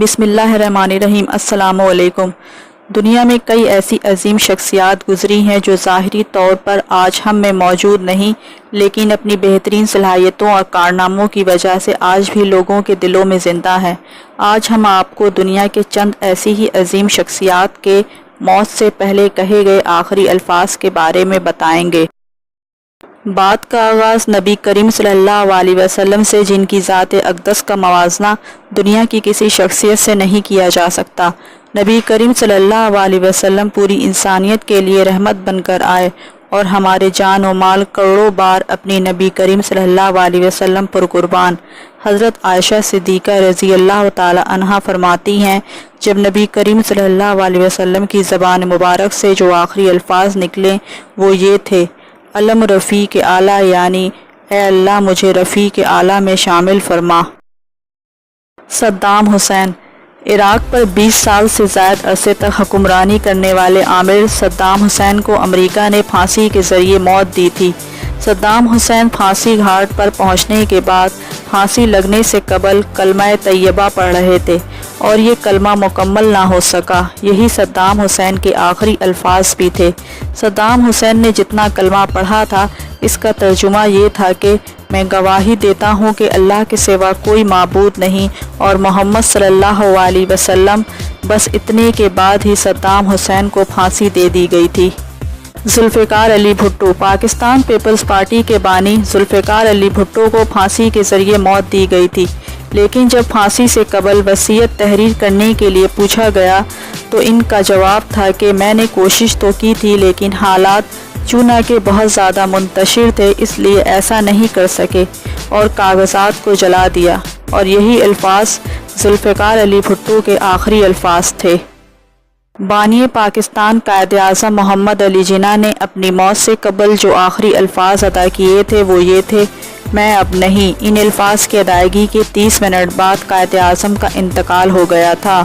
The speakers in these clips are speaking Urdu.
بسم اللہ الرحمن الرحیم۔ السلام علیکم۔ دنیا میں کئی ایسی عظیم شخصیات گزری ہیں جو ظاہری طور پر آج ہم میں موجود نہیں، لیکن اپنی بہترین صلاحیتوں اور کارناموں کی وجہ سے آج بھی لوگوں کے دلوں میں زندہ ہیں۔ آج ہم آپ کو دنیا کے چند ایسی ہی عظیم شخصیات کے موت سے پہلے کہے گئے آخری الفاظ کے بارے میں بتائیں گے۔ بات کا آغاز نبی کریم صلی اللہ علیہ وسلم سے، جن کی ذات اقدس کا موازنہ دنیا کی کسی شخصیت سے نہیں کیا جا سکتا۔ نبی کریم صلی اللہ علیہ وسلم پوری انسانیت کے لیے رحمت بن کر آئے اور ہمارے جان و مال کروڑوں بار اپنی نبی کریم صلی اللہ علیہ وسلم پر قربان۔ حضرت عائشہ صدیقہ رضی اللہ تعالی عنہا فرماتی ہیں، جب نبی کریم صلی اللہ علیہ وسلم کی زبان مبارک سے جو آخری الفاظ نکلے وہ یہ تھے، علم رفیق اعلیٰ، یعنی اے اللہ مجھے رفیق اعلیٰ میں شامل فرما۔ Saddam Hussein. عراق پر 20 سال سے زائد عرصے تک حکمرانی کرنے والے عامر صدام حسین کو امریکہ نے پھانسی کے ذریعے موت دی تھی۔ صدام حسین پھانسی گھاٹ پر پہنچنے کے بعد پھانسی لگنے سے قبل کلمہ طیبہ پڑھ رہے تھے اور یہ کلمہ مکمل نہ ہو سکا۔ یہی صدام حسین کے آخری الفاظ بھی تھے۔ صدام حسین نے جتنا کلمہ پڑھا تھا اس کا ترجمہ یہ تھا کہ میں گواہی دیتا ہوں کہ اللہ کے سوا کوئی معبود نہیں اور محمد صلی اللہ علیہ وسلم، بس اتنے کے بعد ہی صدام حسین کو پھانسی دے دی گئی تھی۔ ذوالفقار علی بھٹو۔ پاکستان پیپلز پارٹی کے بانی ذوالفقار علی بھٹو کو پھانسی کے ذریعے موت دی گئی تھی، لیکن جب پھانسی سے قبل وصیت تحریر کرنے کے لیے پوچھا گیا تو ان کا جواب تھا کہ میں نے کوشش تو کی تھی لیکن حالات چونکہ بہت زیادہ منتشر تھے اس لیے ایسا نہیں کر سکے اور کاغذات کو جلا دیا، اور یہی الفاظ ذوالفقار علی بھٹو کے آخری الفاظ تھے۔ بانی پاکستان قائد اعظم محمد علی جناح نے اپنی موت سے قبل جو آخری الفاظ ادا کیے تھے وہ یہ تھے، میں اب نہیں۔ ان الفاظ کی ادائیگی کے 30 منٹ بعد قائد اعظم کا انتقال ہو گیا تھا۔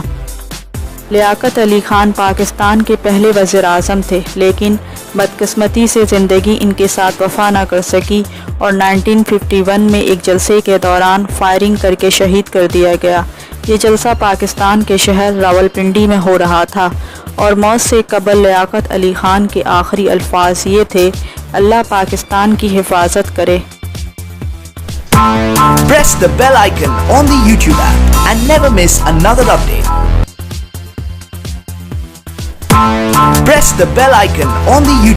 لیاقت علی خان پاکستان کے پہلے وزیر اعظم تھے، لیکن بدقسمتی سے زندگی ان کے ساتھ وفا نہ کر سکی اور 1951 میں ایک جلسے کے دوران فائرنگ کر کے شہید کر دیا گیا۔ یہ جلسہ پاکستان کے شہر راولپنڈی میں ہو رہا تھا اور موت سے قبل لیاقت علی خان کے آخری الفاظ یہ تھے، اللہ پاکستان کی حفاظت کرے۔ Press the bell icon on the YouTube app and never miss another update. Press the bell icon on the YouTube